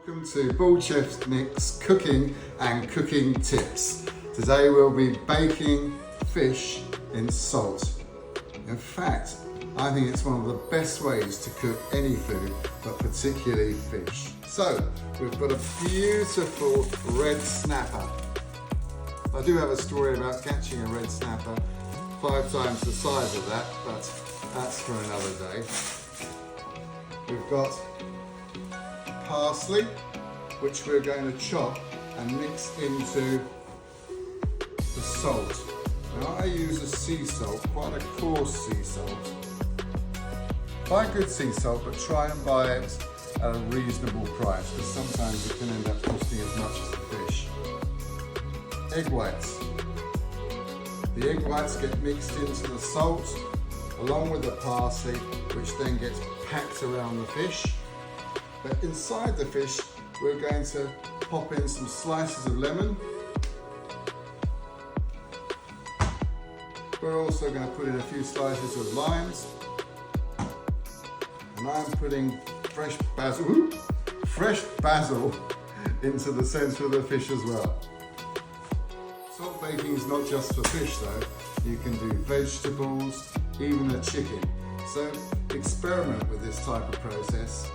Welcome to Bald Chef Nick's Cooking and Cooking Tips. Today we'll be baking fish in salt. In fact, I think it's one of the best ways to cook any food, but particularly fish. So, we've got a beautiful red snapper. I do have a story about catching a red snapper 5 times the size of that, but that's for another day. We've got parsley, which we're going to chop and mix into the salt. Now I use a sea salt, quite a coarse sea salt. Buy good sea salt, but try and buy it at a reasonable price, because sometimes it can end up costing as much as the fish. Egg whites. The egg whites get mixed into the salt along with the parsley, which then gets packed around the fish. But inside the fish, we're going to pop in some slices of lemon. We're also going to put in a few slices of limes. And I'm putting fresh basil into the center of the fish as well. Salt baking is not just for fish though. You can do vegetables, even a chicken. So experiment with this type of process.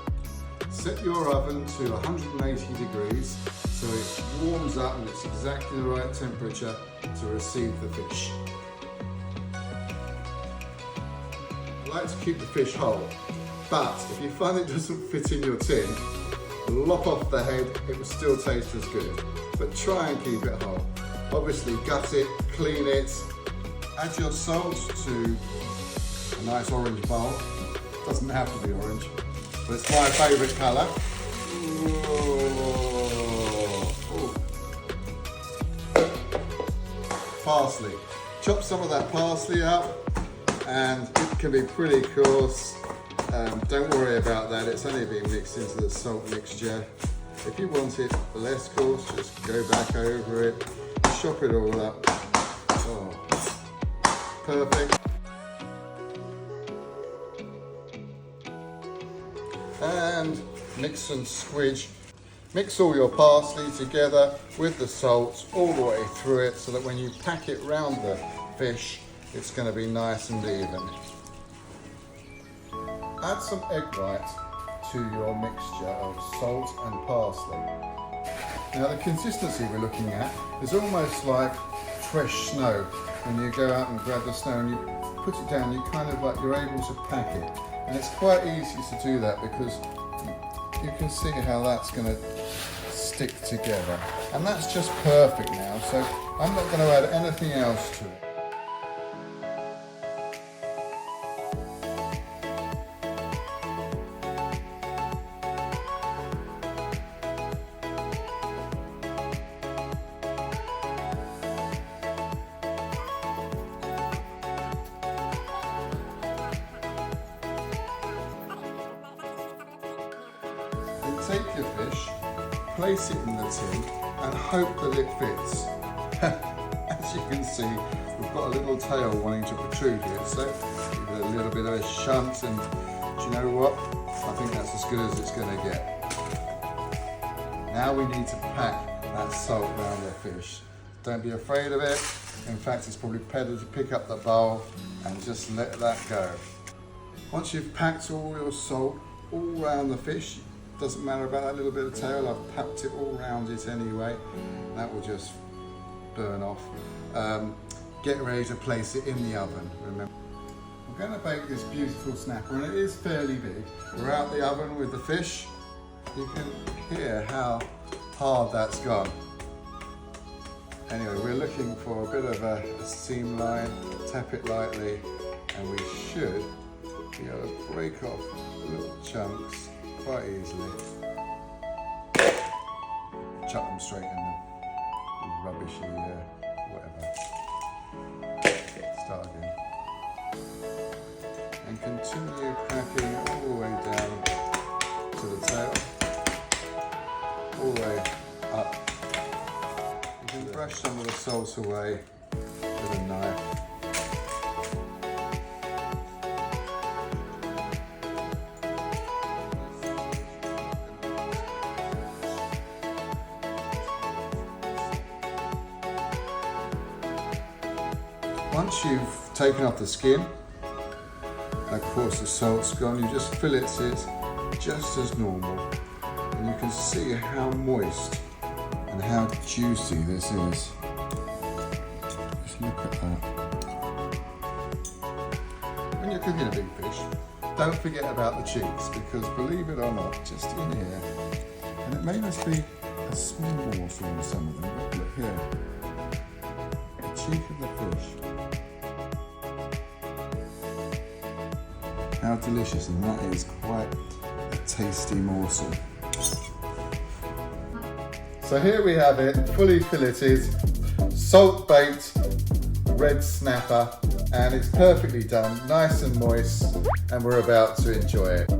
Set your oven to 180 degrees so it warms up and it's exactly the right temperature to receive the fish. I like to keep the fish whole, but if you find it doesn't fit in your tin, lop off the head, it will still taste as good. But try and keep it whole. Obviously gut it, clean it, add your salt to a nice orange bowl. Doesn't have to be orange, but it's my favourite colour. Parsley. Chop some of that parsley up, and it can be pretty coarse. Don't worry about that, it's only being mixed into the salt mixture. If you want it less coarse, just go back over it, chop it all up. Oh, perfect. And mix and squidge. Mix all your parsley together with the salt all the way through it, so that when you pack it round the fish, it's going to be nice and even. Add some egg white to your mixture of salt and parsley. Now the consistency we're looking at is almost like fresh snow. When you go out and grab the snow and you put it down, you're able to pack it. And it's quite easy to do that because you can see how that's going to stick together. And that's just perfect now, so I'm not going to add anything else to it. Take your fish, place it in the tin and hope that it fits. As you can see, we've got a little tail wanting to protrude here, so give it a little bit of a shunt, and do you know what? I think that's as good as it's going to get. Now we need to pack that salt around the fish. Don't be afraid of it. In fact, it's probably better to pick up the bowl and just let that go. Once you've packed all your salt all around the fish, doesn't matter about that little bit of tail, I've packed it all around it anyway. That will just burn off. Get ready to place it in the oven, remember. We're going to bake this beautiful snapper, and it is fairly big. We're out the oven with the fish. You can hear how hard that's gone. Anyway, we're looking for a bit of a seam line. Tap it lightly and we should be able to break off little chunks quite easily. Chuck them straight in the rubbishy whatever. Start again. And continue cracking all the way down to the tail. All the way up. You can brush some of the salt away with a knife. Once you've taken off the skin, of course the salt's gone, you just fillet it just as normal. And you can see how moist and how juicy this is. Just look at that. When you're cooking a big fish, don't forget about the cheeks, because believe it or not, just in here, and it may just be a small morsel on some of them, but look here, the cheek of the fish. How delicious, and that is quite a tasty morsel. So here we have it, fully filleted, salt baked red snapper, and it's perfectly done, nice and moist, and we're about to enjoy it.